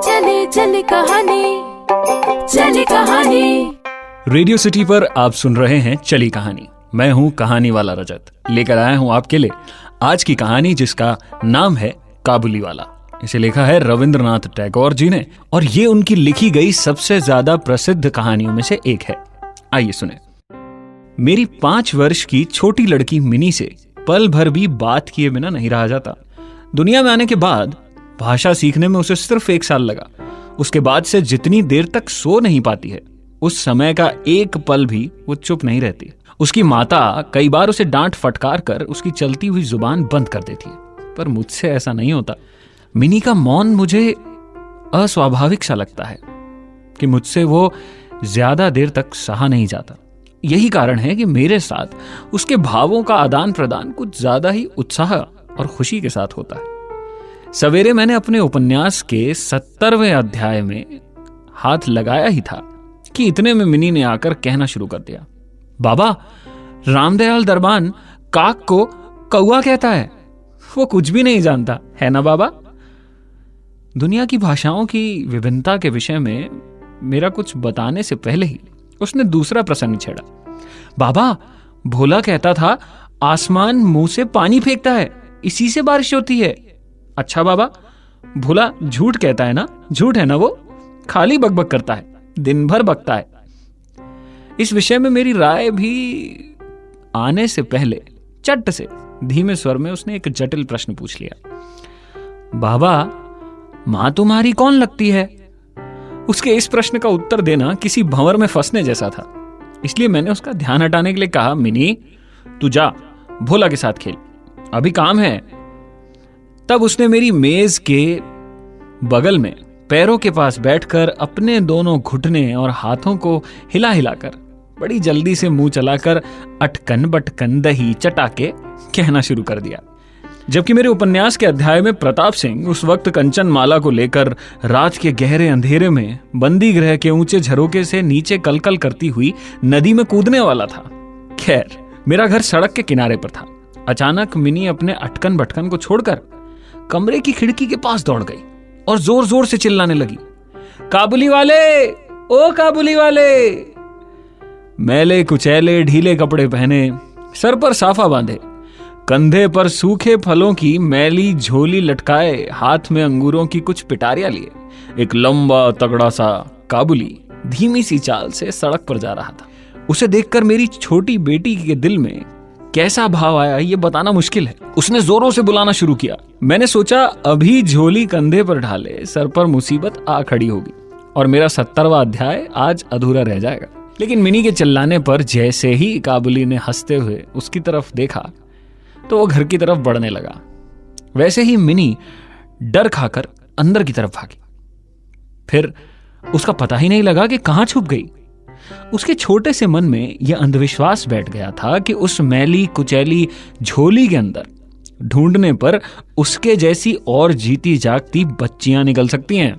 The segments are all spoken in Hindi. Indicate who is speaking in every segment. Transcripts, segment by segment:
Speaker 1: चली चली कहानी, चली कहानी।
Speaker 2: रेडियो सिटी पर आप सुन रहे हैं चली कहानी। मैं हूं कहानी वाला रजत, लेकर आया हूं आपके लिए आज की कहानी जिसका नाम है काबुली वाला। इसे लिखा है रविंद्रनाथ टैगोर जी ने और ये उनकी लिखी गई सबसे ज्यादा प्रसिद्ध कहानियों में से एक है। आइए सुने। मेरी 5 वर्ष की छोटी लड़की मिनी से पल भर भी बात किए बिना नहीं रहा जाता। दुनिया में आने के बाद भाषा सीखने में उसे सिर्फ 1 साल लगा। उसके बाद से जितनी देर तक सो नहीं पाती है, उस समय का एक पल भी वो चुप नहीं रहती। उसकी माता कई बार उसे डांट फटकार कर उसकी चलती हुई जुबान बंद कर देती है, पर मुझसे ऐसा नहीं होता। मिनी का मौन मुझे अस्वाभाविक सा लगता है कि मुझसे वो ज्यादा देर तक सहा नहीं जाता। यही कारण है कि मेरे साथ उसके भावों का आदान प्रदान कुछ ज्यादा ही उत्साह और खुशी के साथ होता है। सवेरे मैंने अपने उपन्यास के 70वें अध्याय में हाथ लगाया ही था कि इतने में मिनी ने आकर कहना शुरू कर दिया, बाबा, रामदयाल दरबान काक को कौआ कहता है। वो कुछ भी नहीं जानता है ना बाबा। दुनिया की भाषाओं की विभिन्नता के विषय में मेरा कुछ बताने से पहले ही उसने दूसरा प्रसंग छेड़ा। बाबा, भोला कहता था आसमान मुंह से पानी फेंकता है, इसी से बारिश होती है। अच्छा बाबा, भोला झूठ कहता है ना? झूठ है ना वो? खाली बकबक करता है, दिन भर बकता है। इस विषय में मेरी राय भी आने से पहले चट से धीमे स्वर में उसने एक जटिल प्रश्न पूछ लिया, बाबा, मां तुम्हारी कौन लगती है? उसके इस प्रश्न का उत्तर देना किसी भंवर में फंसने जैसा था, इसलिए मैंने उसका ध्यान हटाने के लिए कहा, मिनी, तू जा भोला के साथ खेल, अभी काम है। तब उसने मेरी मेज के बगल में पैरों के पास बैठकर अपने दोनों घुटने और हाथों को हिला हिलाकर बड़ी जल्दी से मुंह चलाकर अटकन बटकन दही चटाके कहना शुरू कर दिया। जबकि मेरे उपन्यास के अध्याय में प्रताप सिंह उस वक्त कंचन माला को लेकर रात के गहरे अंधेरे में बंदी गृह के ऊंचे झरोके से नीचे कलकल करती हुई नदी में कूदने वाला था। खैर, मेरा घर सड़क के किनारे पर था। अचानक मिनी अपने अटकन बटकन को छोड़कर कमरे की खिड़की के पास दौड़ गई और जोर जोर से चिल्लाने लगी, काबुली वाले, ओ काबुली वाले। मैले कुचैले ढीले कपड़े पहने, सर पर साफा बांधे, कंधे पर सूखे फलों की मैली झोली लटकाए, हाथ में अंगूरों की कुछ पिटारियां लिए, एक लंबा तगड़ा सा काबुली धीमी सी चाल से सड़क पर जा रहा था। उसे देखकर मेरी छोटी बेटी के दिल में कैसा भाव आया ये बताना मुश्किल है। उसने जोरों से बुलाना शुरू किया। मैंने सोचा अभी झोली कंधे पर ढाले सर पर मुसीबत आ खड़ी होगी और मेरा 70वां अध्याय आज अधूरा रह जाएगा। लेकिन मिनी के चिल्लाने पर जैसे ही काबुली ने हंसते हुए उसकी तरफ देखा तो वो घर की तरफ बढ़ने लगा। वैसे ही मिनी डर खाकर अंदर की तरफ भागी। फिर उसका पता ही नहीं लगा कि कहां छुप गई। उसके छोटे से मन में यह अंधविश्वास बैठ गया था कि उस मैली कुचैली झोली के अंदर ढूंढने पर उसके जैसी और जीती जागती बच्चियां निकल सकती हैं।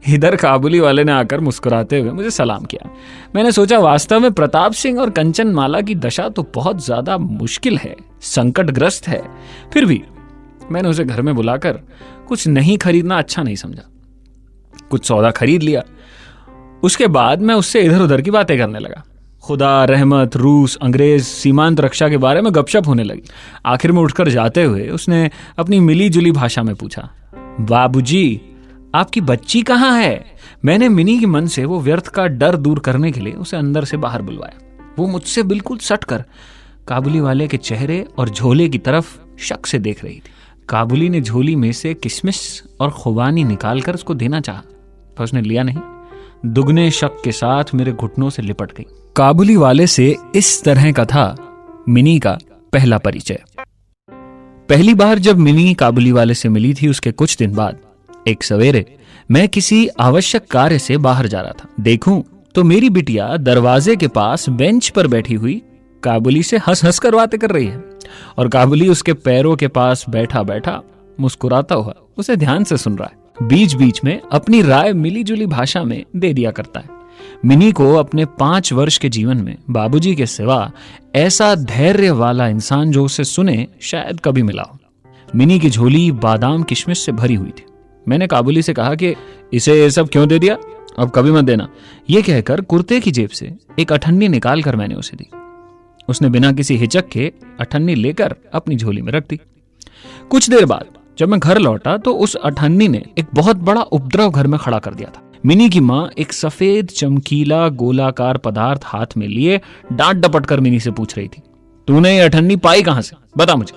Speaker 2: इधर काबुली वाले ने आकर मुस्कुराते हुए मुझे सलाम किया। मैंने सोचा वास्तव में प्रताप सिंह और कंचन माला की दशा तो बहुत ज्यादा मुश्किल है, संकटग्रस्त है। फिर भी मैंने उसे घर में बुलाकर कुछ नहीं खरीदना अच्छा नहीं समझा। कुछ सौदा खरीद लिया। उसके बाद मैं उससे इधर उधर की बातें करने लगा। खुदा, रहमत, रूस, अंग्रेज, सीमांत रक्षा के बारे में गपशप होने लगी। आखिर में उठकर जाते हुए उसने अपनी मिली जुली भाषा में पूछा, बाबूजी, आपकी बच्ची कहाँ है? मैंने मिनी के मन से वो व्यर्थ का डर दूर करने के लिए उसे अंदर से बाहर बुलवाया। वो मुझसे बिल्कुल सटकर काबुली वाले के चेहरे और झोले की तरफ शक से देख रही थी। काबुली ने झोली में से किशमिश और खुबानी निकालकर उसको देना चाहा, पर उसने लिया नहीं। दुगने शक के साथ मेरे घुटनों से लिपट गई। काबुली वाले से इस तरह का था मिनी का पहला परिचय। पहली बार जब मिनी काबुली वाले से मिली थी उसके कुछ दिन बाद एक सवेरे मैं किसी आवश्यक कार्य से बाहर जा रहा था। देखूं तो मेरी बिटिया दरवाजे के पास बेंच पर बैठी हुई काबुली से हंस हंस कर बातें कर रही है और काबुली उसके पैरों के पास बैठा बैठा मुस्कुराता हुआ उसे ध्यान से सुन रहा है। बीच बीच में अपनी राय मिली जुली भाषा में दे दिया करता है। मिनी को अपने 5 वर्ष के जीवन में बाबूजी के सिवा ऐसा धैर्य वाला इंसान जो उसे सुने शायद कभी मिला हो। मिनी की झोली बादाम किशमिश से भरी हुई थी। मैंने काबुली से कहा कि इसे ये सब क्यों दे दिया, अब कभी मत देना। ये कहकर कुर्ते की जेब से एक अठन्नी निकाल कर मैंने उसे दी। उसने बिना किसी हिचक के अठन्नी लेकर अपनी झोली में रख दी। कुछ देर बाद जब मैं घर लौटा तो उस अठन्नी ने एक बहुत बड़ा उपद्रव घर में खड़ा कर दिया था। मिनी की माँ एक सफेद चमकीला गोलाकार पदार्थ हाथ में लिए डांट डपट कर मिनी से पूछ रही थी, तूने ये अठन्नी पाई कहां से, बता मुझे।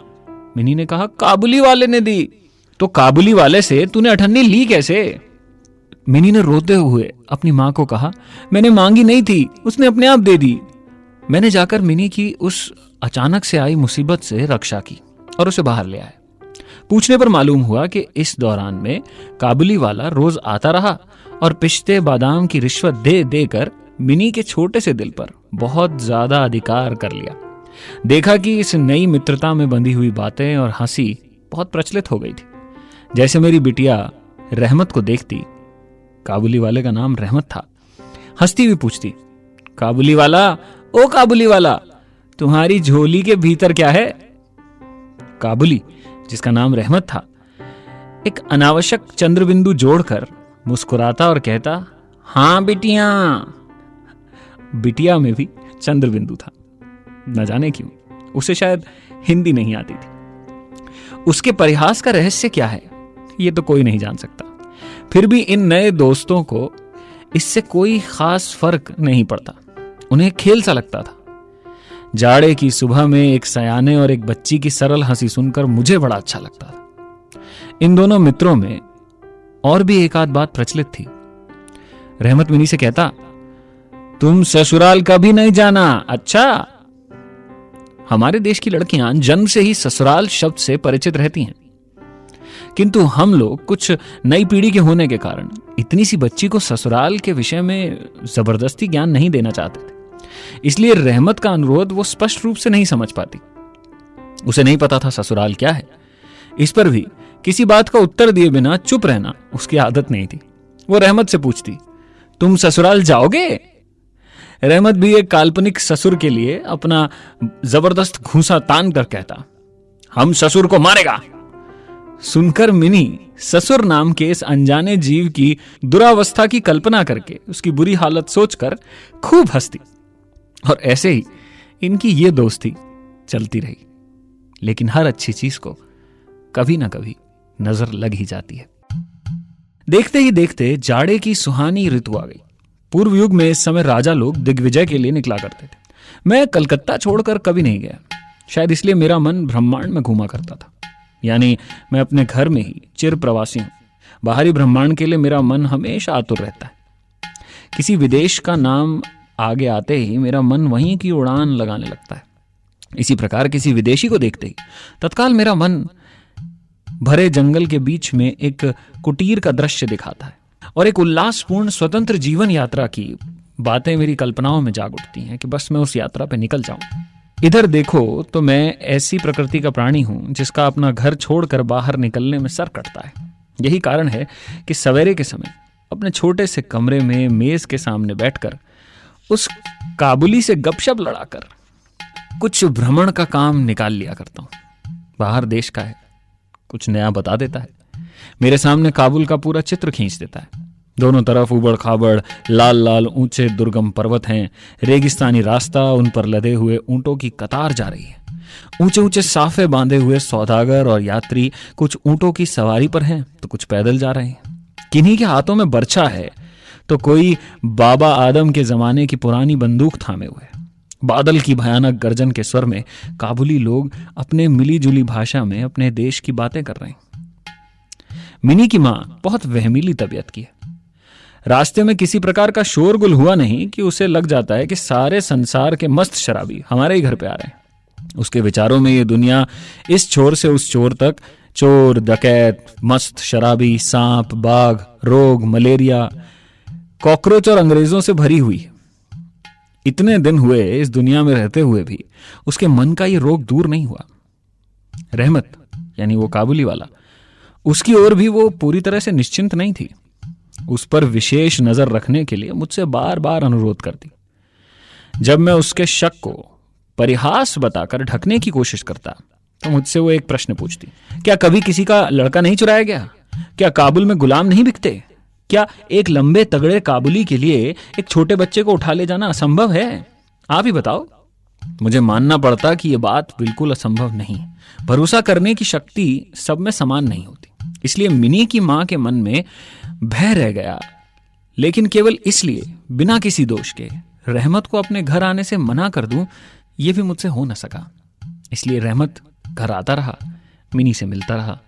Speaker 2: मिनी ने कहा, काबुली वाले ने दी। तो काबुली वाले से तूने अठन्नी ली कैसे? मिनी ने रोते हुए अपनी मां को कहा, मैंने मांगी नहीं थी, उसने अपने आप दे दी। मैंने जाकर मिनी की उस अचानक से आई मुसीबत से रक्षा की और उसे बाहर ले आए। पूछने पर मालूम हुआ कि इस दौरान में काबुली वाला रोज आता रहा और पिस्ते बादाम की रिश्वत दे देकर मिनी के छोटे से दिल पर बहुत ज्यादा अधिकार कर लिया। देखा कि इस नई मित्रता में बंधी हुई बातें और हंसी बहुत प्रचलित हो गई थी। जैसे मेरी बिटिया रहमत को देखती, काबुली वाले का नाम रहमत था, हंसती हुई पूछती, काबुली वाला, ओ काबुली वाला, तुम्हारी झोली के भीतर क्या है? काबुली, जिसका नाम रहमत था, एक अनावश्यक चंद्रबिंदु जोड़कर मुस्कुराता और कहता, हां बिटिया। बिटिया में भी चंद्रबिंदु था, न जाने क्यों उसे शायद हिंदी नहीं आती थी। उसके परिहास का रहस्य क्या है ये तो कोई नहीं जान सकता। फिर भी इन नए दोस्तों को इससे कोई खास फर्क नहीं पड़ता, उन्हें खेल सा लगता था। जाड़े की सुबह में एक सयाने और एक बच्ची की सरल हंसी सुनकर मुझे बड़ा अच्छा लगता था। इन दोनों मित्रों में और भी एक आध बात प्रचलित थी। रहमत मिनी से कहता, तुम ससुराल कभी नहीं जाना, अच्छा? हमारे देश की लड़कियां जन्म से ही ससुराल शब्द से परिचित रहती हैं, किंतु हम लोग कुछ नई पीढ़ी के होने के कारण इतनी सी बच्ची को ससुराल के विषय में जबरदस्ती ज्ञान नहीं देना चाहते थे। इसलिए रहमत का अनुरोध वो स्पष्ट रूप से नहीं समझ पाती। उसे नहीं पता था ससुराल क्या है। इस पर भी किसी बात का उत्तर दिए बिना चुप रहना उसकी आदत नहीं थी। वो रहमत से पूछती, तुम ससुराल जाओगे? रहमत भी एक काल्पनिक ससुर के लिए अपना जबरदस्त घूंसा तान कर कहता, हम ससुर को मारेगा। सुनकर मिनी ससुर नाम के इस अनजाने जीव की दुरावस्था की कल्पना करके उसकी बुरी हालत सोचकर खूब हंसती। और ऐसे ही इनकी ये दोस्ती चलती रही। लेकिन हर अच्छी चीज को कभी ना कभी नजर लग ही जाती है। देखते ही देखते जाड़े की सुहानी ऋतु आ गई। पूर्व युग में इस समय राजा लोग दिग्विजय के लिए निकला करते थे। मैं कलकत्ता छोड़कर कभी नहीं गया, शायद इसलिए मेरा मन ब्रह्मांड में घूमा करता था। यानी मैं अपने घर में ही चिर प्रवासी हूं। बाहरी ब्रह्मांड के लिए मेरा मन हमेशा आतुर रहता है। किसी विदेश का नाम आगे आते ही मेरा मन वहीं की उड़ान लगाने लगता है। इसी प्रकार किसी विदेशी को देखते ही तत्काल मेरा मन भरे जंगल के बीच में एक कुटीर का दृश्य दिखाता है और एक उल्लासपूर्ण स्वतंत्र जीवन यात्रा की बातें मेरी कल्पनाओं में जाग उठती हैं कि बस मैं उस यात्रा पे निकल जाऊं। इधर देखो तो मैं ऐसी प्रकृति का प्राणी हूं जिसका अपना घर छोड़कर बाहर निकलने में सर कटता है। यही कारण है कि सवेरे के समय अपने छोटे से कमरे में मेज के सामने बैठकर उस काबुली से गपशप लड़ाकर कुछ भ्रमण का काम निकाल लिया करता हूं। बाहर देश का है, कुछ नया बता देता है, मेरे सामने काबुल का पूरा चित्र खींच देता है। दोनों तरफ उबड़ खाबड़ लाल लाल ऊंचे दुर्गम पर्वत हैं, रेगिस्तानी रास्ता, उन पर लदे हुए ऊंटों की कतार जा रही है। ऊंचे ऊंचे साफे बांधे हुए सौदागर और यात्री कुछ ऊंटों की सवारी पर हैं तो कुछ पैदल जा रहे हैं। किन्हीं के हाथों में बर्छा है तो कोई बाबा आदम के जमाने की पुरानी बंदूक थामे हुए। बादल की भयानक गर्जन के स्वर में काबुली लोग अपने मिली जुली भाषा में अपने देश की बातें कर रहे हैं। मिनी की मां बहुत वहमीली तबीयत की है। रास्ते में किसी प्रकार का शोरगुल हुआ नहीं कि उसे लग जाता है कि सारे संसार के मस्त शराबी हमारे ही घर पे आ रहे हैं। उसके विचारों में ये दुनिया इस छोर से उस छोर तक चोर, डकैत, मस्त शराबी, सांप, बाघ, रोग, मलेरिया, कॉकरोच और अंग्रेजों से भरी हुई है। इतने दिन हुए इस दुनिया में रहते हुए भी उसके मन का ये रोग दूर नहीं हुआ। रहमत यानी वो काबुली वाला, उसकी ओर भी वो पूरी तरह से निश्चिंत नहीं थी। उस पर विशेष नजर रखने के लिए मुझसे बार बार अनुरोध करती। जब मैं उसके शक को परिहास बताकर ढकने की कोशिश करता तो मुझसे वो एक प्रश्न पूछती, क्या कभी किसी का लड़का नहीं चुराया गया? क्या काबुल में गुलाम नहीं बिकते? क्या एक लंबे तगड़े काबुली के लिए एक छोटे बच्चे को उठा ले जाना असंभव है? आप ही बताओ। मुझे मानना पड़ता कि यह बात बिल्कुल असंभव नहीं। भरोसा करने की शक्ति सब में समान नहीं होती। इसलिए मिनी की मां के मन में भय रह गया, लेकिन केवल इसलिए, बिना किसी दोष के, रहमत को अपने घर आने से मना कर दूं, यह भी मुझसे हो न सका। इसलिए रहमत घर आता रहा, मिनी से मिलता रहा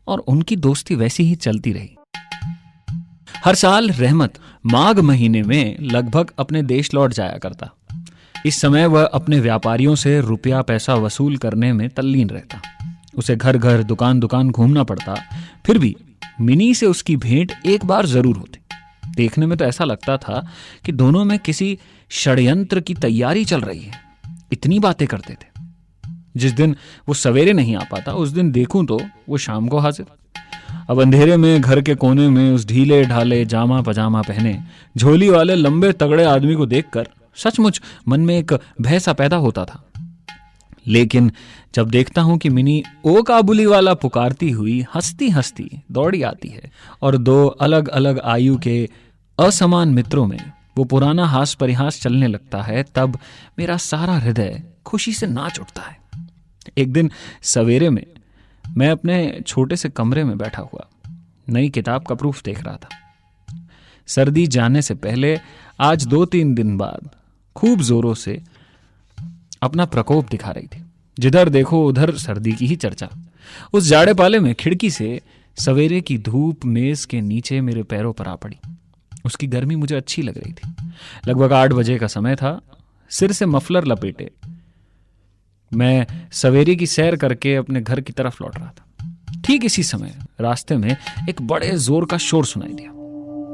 Speaker 2: और उनकी दोस्ती वैसी ही चलती रही। हर साल रहमत माघ महीने में लगभग अपने देश लौट जाया करता। इस समय वह अपने व्यापारियों से रुपया पैसा वसूल करने में तल्लीन रहता। उसे घर घर दुकान दुकान घूमना पड़ता, फिर भी मिनी से उसकी भेंट एक बार जरूर होती। देखने में तो ऐसा लगता था कि दोनों में किसी षड्यंत्र की तैयारी चल रही है। इतनी बातें करते थे। जिस दिन वो सवेरे नहीं आ पाता, उस दिन देखूं तो वो शाम को हाजिर। अब अंधेरे में घर के कोने में उस ढीले ढाले जामा पजामा पहने झोली वाले लंबे तगड़े आदमी को देखकर सचमुच मन में एक भय सा पैदा होता था। लेकिन जब देखता हूं कि मिनी ओ काबुली वाला पुकारती हुई हंसती हंसती दौड़ी आती है और दो अलग अलग आयु के असमान मित्रों में वो पुराना हास परिहास चलने लगता है, तब मेरा सारा हृदय खुशी से नाच उठता है। एक दिन सवेरे में मैं अपने छोटे से कमरे में बैठा हुआ नई किताब का प्रूफ देख रहा था। सर्दी जाने से पहले आज 2-3 दिन बाद खूब जोरों से अपना प्रकोप दिखा रही थी। जिधर देखो उधर सर्दी की ही चर्चा। उस जाड़े पाले में खिड़की से सवेरे की धूप मेज के नीचे मेरे पैरों पर आ पड़ी। उसकी गर्मी मुझे अच्छी लग रही थी। लगभग 8 बजे का समय था। सिर से मफलर लपेटे मैं सवेरे की सैर करके अपने घर की तरफ लौट रहा था। ठीक इसी समय रास्ते में एक बड़े जोर का शोर सुनाई दिया।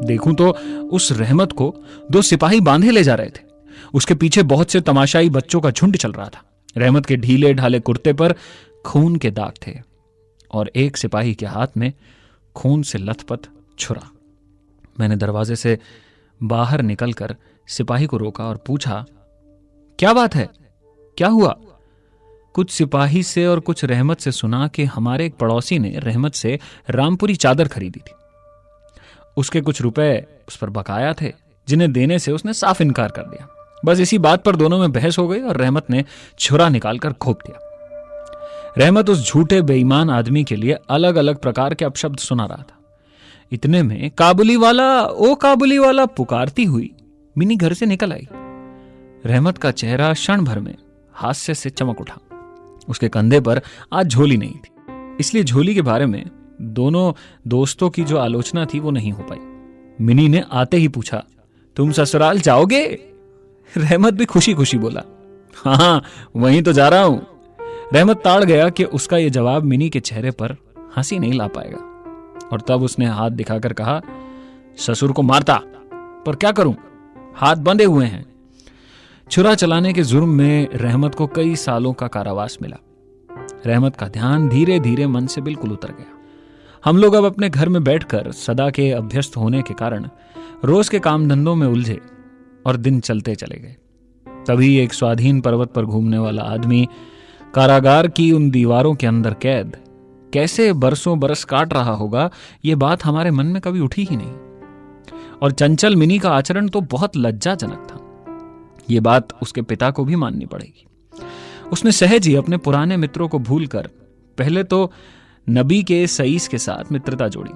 Speaker 2: देखूं तो उस रहमत को 2 सिपाही बांधे ले जा रहे थे। उसके पीछे बहुत से तमाशाई बच्चों का झुंड चल रहा था। रहमत के ढीले ढाले कुर्ते पर खून के दाग थे और एक सिपाही के हाथ में खून से लथपथ छुरा। मैंने दरवाजे से बाहर निकलकर सिपाही को रोका और पूछा, क्या बात है, क्या हुआ? कुछ सिपाही से और कुछ रहमत से सुना कि हमारे एक पड़ोसी ने रहमत से रामपुरी चादर खरीदी थी। उसके कुछ रुपए उस पर बकाया थे, जिन्हें देने से उसने साफ इनकार कर दिया। बस इसी बात पर दोनों में बहस हो गई और रहमत ने छुरा निकालकर घोंप दिया। रहमत उस झूठे बेईमान आदमी के लिए अलग अलग प्रकार के अपशब्द सुना रहा था। इतने में काबुली वाला, ओ काबुली वाला पुकारती हुई मिनी घर से निकल आई। रहमत का चेहरा क्षण भर में हास्य से चमक उठा। उसके कंधे पर आज झोली नहीं थी, इसलिए झोली के बारे में दोनों दोस्तों की जो आलोचना थी वो नहीं हो पाई। मिनी ने आते ही पूछा, तुम ससुराल जाओगे? रहमत भी खुशी खुशी बोला, हाँ वहीं तो जा रहा हूं। रहमत ताड़ गया कि उसका यह जवाब मिनी के चेहरे पर हंसी नहीं ला पाएगा और तब उसने हाथ दिखाकर कहा, ससुर को मारता, पर क्या करूं, हाथ बंधे हुए हैं। छुरा चलाने के जुर्म में रहमत को कई सालों का कारावास मिला। रहमत का ध्यान धीरे धीरे मन से बिल्कुल उतर गया। हम लोग अब अपने घर में बैठकर सदा के अभ्यस्त होने के कारण रोज के काम धंधों में उलझे और दिन चलते चले गए। तभी एक स्वाधीन पर्वत पर घूमने वाला आदमी कारागार की उन दीवारों के अंदर कैद कैसे बरसों बरस काट रहा होगा, ये बात हमारे मन में कभी उठी ही नहीं। और चंचल मिनी का आचरण तो बहुत लज्जाजनक था। ये बात उसके पिता को भी माननी पड़ेगी। उसने सहज ही अपने पुराने मित्रों को भूलकर पहले तो नबी के सईस के साथ मित्रता जोड़ी।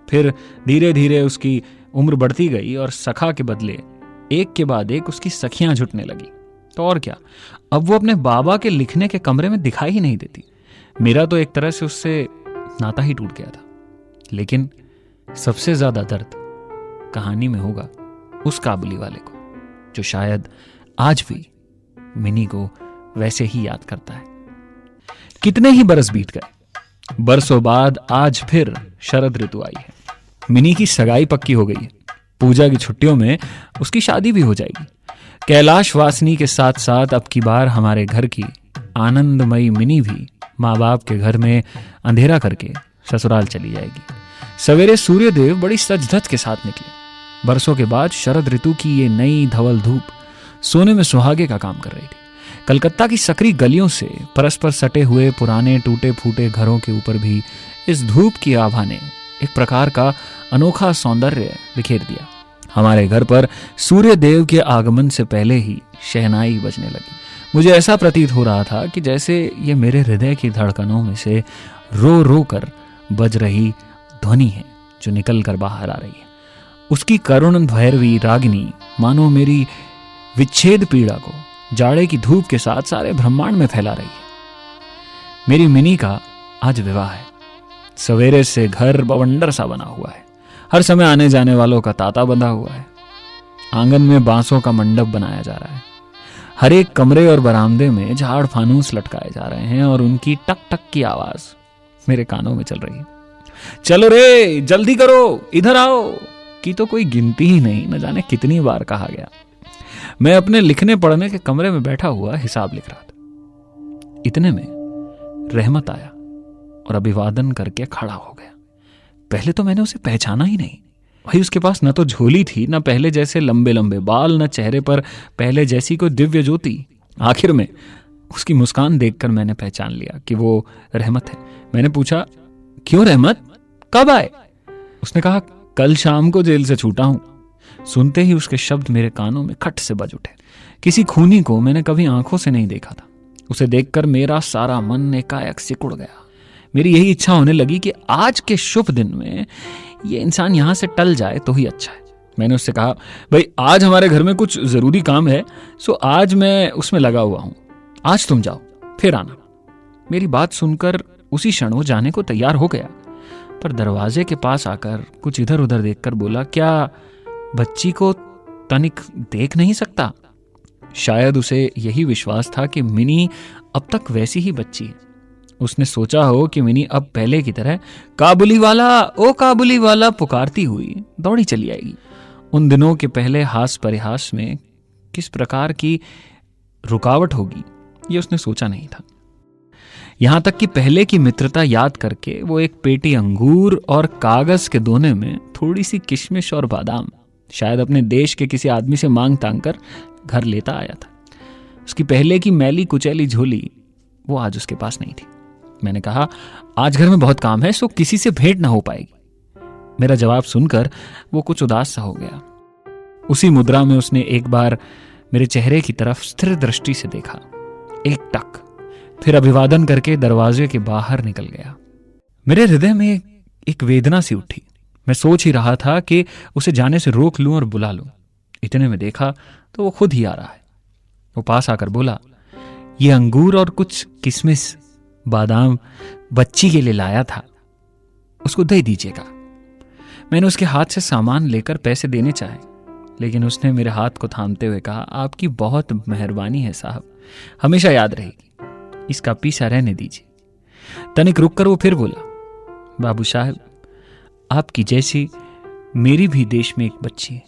Speaker 2: फिर धीरे धीरे उसकी उम्र बढ़ती गई और सखा के बदले एक के बाद एक उसकी सखियां जुटने लगी। तो और क्या, अब वो अपने बाबा के लिखने के कमरे में दिखाई ही नहीं देती। मेरा तो एक तरह से उससे नाता ही टूट गया था। लेकिन सबसे ज्यादा दर्द कहानी में होगा उस काबुली वाले को, जो शायद आज भी मिनी को वैसे ही याद करता है। कितने ही बरस बीत गए। बरसों बाद आज फिर शरद ऋतु आई है। मिनी की सगाई पक्की हो गई है। पूजा की छुट्टियों में उसकी शादी भी हो जाएगी। कैलाश वासनी के साथ साथ अब की बार हमारे घर की आनंदमयी मिनी भी माँ बाप के घर में अंधेरा करके ससुराल चली जाएगी। सवेरे सूर्यदेव बड़ी सज धज के साथ निकले। बरसों के बाद शरद ऋतु की ये नई धवल धूप सोने में सुहागे का काम कर रही थी। कलकत्ता की सकरी गलियों से परस्पर सटे हुए पुराने टूटे फूटे घरों के ऊपर भी इस धूप की आभा ने एक प्रकार का अनोखा सौंदर्य बिखेर दिया। हमारे घर पर सूर्य देव के आगमन से पहले ही शहनाई बजने लगी। मुझे ऐसा प्रतीत हो रहा था कि जैसे ये मेरे हृदय की धड़कनों में से रो रो कर बज रही ध्वनि है जो निकल कर बाहर आ रही है। उसकी करुण भैरवी रागिनी मानो मेरी विच्छेद पीड़ा को जाड़े की धूप के साथ सारे ब्रह्मांड में फैला रही है। मेरी मिनी का आज विवाह है। सवेरे से घर बवंडर सा बना हुआ है। हर समय आने जाने वालों का तांता बंधा हुआ है। आंगन में बांसों का मंडप बनाया जा रहा है। हर एक कमरे और बरामदे में झाड़ फानूस लटकाए जा रहे हैं और उनकी टक टक की आवाज मेरे कानों में चल रही है। चलो रे, जल्दी करो, इधर आओ की तो कोई गिनती ही नहीं, न जाने कितनी बार कहा गया। मैं अपने लिखने पढ़ने के कमरे में बैठा हुआ हिसाब लिख रहा था। इतने में रहमत आया और अभिवादन करके खड़ा हो गया। पहले तो मैंने उसे पहचाना ही नहीं। भाई उसके पास न तो झोली थी, न पहले जैसे लंबे लंबे बाल, न चेहरे पर पहले जैसी कोई दिव्य ज्योति। आखिर में उसकी मुस्कान देखकर मैंने पहचान लिया कि वो रहमत है। मैंने पूछा, क्यों रहमत, कब आए? उसने कहा, कल शाम को जेल से छूटा हूं। सुनते ही उसके शब्द मेरे कानों में खट से बज उठे। किसी खूनी को मैंने कभी आंखों से नहीं देखा था। उसे देखकर मेरा सारा मन एकाएक सिकुड़ गया। मेरी यही इच्छा होने लगी कि आज के शुभ दिन में ये इंसान यहां से टल जाए तो ही अच्छा है। मैंने उससे कहा, भाई आज हमारे घर में कुछ जरूरी काम है, सो आज मैं उसमें लगा हुआ हूं। आज तुम जाओ, फिर आना। मेरी बात सुनकर उसी क्षण वो जाने को तैयार हो गया, पर दरवाजे के पास आकर कुछ इधर उधर देखकर बोला, क्या बच्ची को तनिक देख नहीं सकता? शायद उसे यही विश्वास था कि मिनी अब तक वैसी ही बच्ची है। उसने सोचा हो कि मिनी अब पहले की तरह काबुली वाला, ओ काबुली वाला पुकारती हुई दौड़ी चली आएगी। उन दिनों के पहले हास परिहास में किस प्रकार की रुकावट होगी ये उसने सोचा नहीं था। यहां तक कि पहले की मित्रता याद करके वो एक पेटी अंगूर और कागज के दोने में थोड़ी सी किशमिश और बादाम शायद अपने देश के किसी आदमी से मांग तांग कर घर लेता आया था। उसकी पहले की मैली कुचैली झोली वो आज उसके पास नहीं थी। मैंने कहा, आज घर में बहुत काम है, सो किसी से भेंट ना हो पाएगी। मेरा जवाब सुनकर वो कुछ उदास सा हो गया। उसी मुद्रा में उसने एक बार मेरे चेहरे की तरफ स्थिर दृष्टि से देखा, एक टक, फिर अभिवादन करके दरवाजे के बाहर निकल गया। मेरे हृदय में एक वेदना सी उठी। मैं सोच ही रहा था कि उसे जाने से रोक लूं और बुला लूं। इतने में देखा तो वो खुद ही आ रहा है। वो पास आकर बोला, ये अंगूर और कुछ किशमिश बादाम बच्ची के लिए लाया था, उसको दे दीजिएगा। मैंने उसके हाथ से सामान लेकर पैसे देने चाहे, लेकिन उसने मेरे हाथ को थामते हुए कहा, आपकी बहुत मेहरबानी है साहब, हमेशा याद रहेगी, इसका पीछा रहने दीजिए। तनिक रुककर वो फिर बोला, बाबू साहब, आपकी जैसी मेरी भी देश में एक बच्ची है।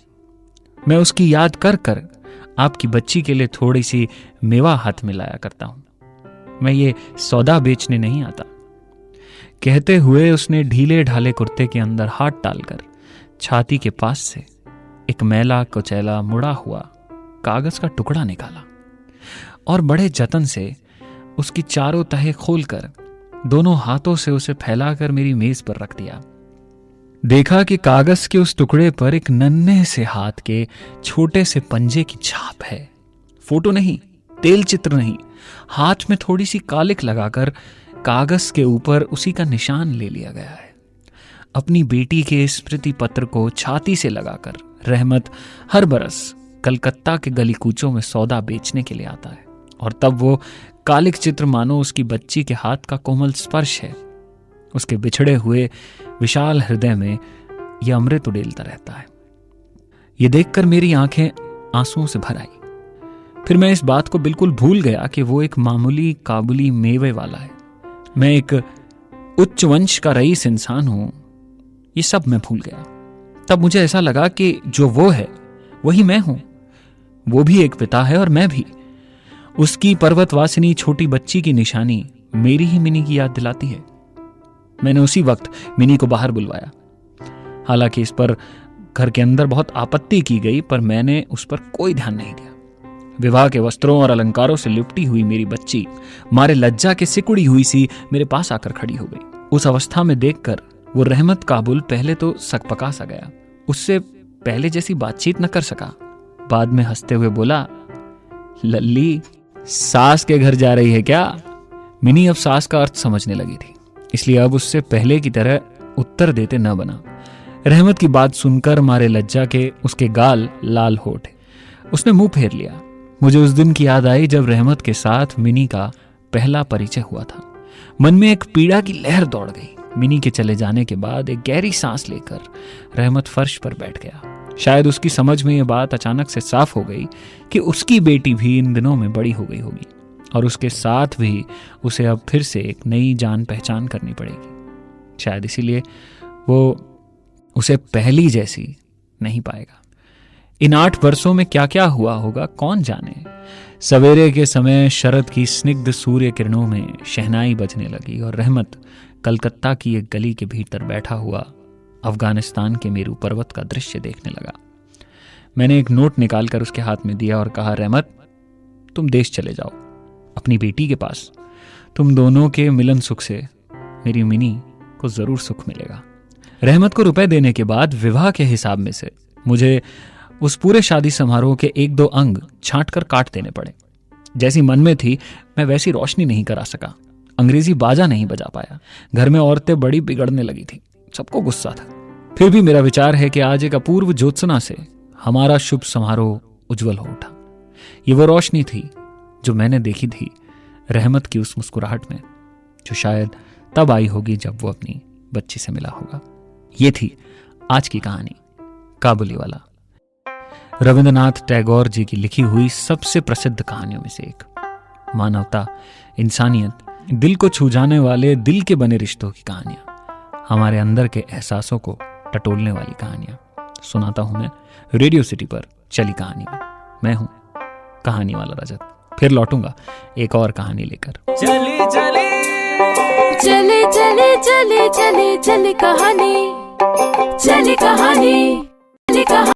Speaker 2: मैं उसकी याद कर कर आपकी बच्ची के लिए थोड़ी सी मेवा हाथ में लाया करता हूं। मैं ये सौदा बेचने नहीं आता। कहते हुए उसने ढीले ढाले कुर्ते के अंदर हाथ डालकर छाती के पास से एक मैला कुचैला मुड़ा हुआ कागज का टुकड़ा निकाला और बड़े जतन से उसकी चारों तहे खोलकर दोनों हाथों से उसे फैलाकर मेरी मेज पर रख दिया। देखा कि कागज के उस टुकड़े पर एक नन्हे से हाथ के छोटे से पंजे की छाप है। फोटो नहीं, तेल चित्र नहीं, हाथ में थोड़ी सी कालिक लगाकर कागज के ऊपर उसी का निशान ले लिया गया है। अपनी बेटी के स्मृति पत्र को छाती से लगाकर रहमत हर बरस कलकत्ता के गली कूचों में सौदा बेचने के लिए आता है, और तब वो कालिक चित्र मानो उसकी बच्ची के हाथ का कोमल स्पर्श है। उसके बिछड़े हुए विशाल हृदय में यह अमृत उड़ेलता रहता है। यह देखकर मेरी आंखें आंसुओं से भर आई। फिर मैं इस बात को बिल्कुल भूल गया कि वो एक मामूली काबुली मेवे वाला है, मैं एक उच्च वंश का रईस इंसान हूं, ये सब मैं भूल गया। तब मुझे ऐसा लगा कि जो वो है वही मैं हूं। वो भी एक पिता है और मैं भी। उसकी पर्वतवासिनी छोटी बच्ची की निशानी मेरी ही मिनी की याद दिलाती है। मैंने उसी वक्त मिनी को बाहर बुलवाया। हालांकि इस पर घर के अंदर बहुत आपत्ति की गई, पर मैंने उस पर कोई ध्यान नहीं दिया। विवाह के वस्त्रों और अलंकारों से लिपटी हुई मेरी बच्ची मारे लज्जा के सिकुड़ी हुई सी मेरे पास आकर खड़ी हो गई। उस अवस्था में देखकर वो रहमत काबुल पहले तो सकपका सा गया, उससे पहले जैसी बातचीत न कर सका। बाद में हंसते हुए बोला, लल्ली सास के घर जा रही है क्या? मिनी अब सास का अर्थ समझने लगी थी, इसलिए अब उससे पहले की तरह उत्तर देते न बना। रहमत की बात सुनकर मारे लज्जा के उसके गाल लाल हो उठे। उसने मुंह फेर लिया। मुझे उस दिन की याद आई जब रहमत के साथ मिनी का पहला परिचय हुआ था। मन में एक पीड़ा की लहर दौड़ गई। मिनी के चले जाने के बाद एक गहरी सांस लेकर रहमत फर्श पर बैठ गया। शायद उसकी समझ में यह बात अचानक से साफ हो गई कि उसकी बेटी भी इन दिनों में बड़ी हो गई होगी और उसके साथ भी उसे अब फिर से एक नई जान पहचान करनी पड़ेगी। शायद इसीलिए वो उसे पहली जैसी नहीं पाएगा। इन 8 वर्षों में क्या क्या हुआ होगा कौन जाने। सवेरे के समय शरद की स्निग्ध सूर्य किरणों में शहनाई बजने लगी और रहमत कलकत्ता की एक गली के भीतर बैठा हुआ अफगानिस्तान के मेरू पर्वत का दृश्य देखने लगा। मैंने एक नोट निकालकर उसके हाथ में दिया और कहा, रहमत तुम देश चले जाओ अपनी बेटी के पास। तुम दोनों के मिलन सुख से मेरी मिनी को जरूर सुख मिलेगा। रहमत को रुपए देने के बाद विवाह के हिसाब में से मुझे उस पूरे शादी समारोह के 1-2 अंग छांट कर काट देने पड़े। जैसी मन में थी मैं वैसी रोशनी नहीं करा सका, अंग्रेजी बाजा नहीं बजा पाया। घर में औरतें बड़ी बिगड़ने लगी थी, सबको गुस्सा था। फिर भी मेरा विचार है कि आज एक अपूर्व ज्योत्सना से हमारा शुभ समारोह उज्जवल हो उठा। ये वो रोशनी थी जो मैंने देखी थी रहमत की उस मुस्कुराहट में, जो शायद तब आई होगी जब वो अपनी बच्ची से मिला होगा। ये थी आज की कहानी, काबुली वाला। रविंद्रनाथ टैगोर जी की लिखी हुई सबसे प्रसिद्ध कहानियों में से एक। मानवता, इंसानियत, दिल को छू जाने वाले दिल के बने रिश्तों की कहानियां, हमारे अंदर के एहसासों को टटोलने वाली कहानियां सुनाता हूं मैं रेडियो सिटी पर चली कहानी में। मैं हूं कहानी वाला रजत। फिर लौटूंगा एक और कहानी लेकर।
Speaker 1: चले चले चले चले चले चले कहानी, चली कहानी, चली कहानी।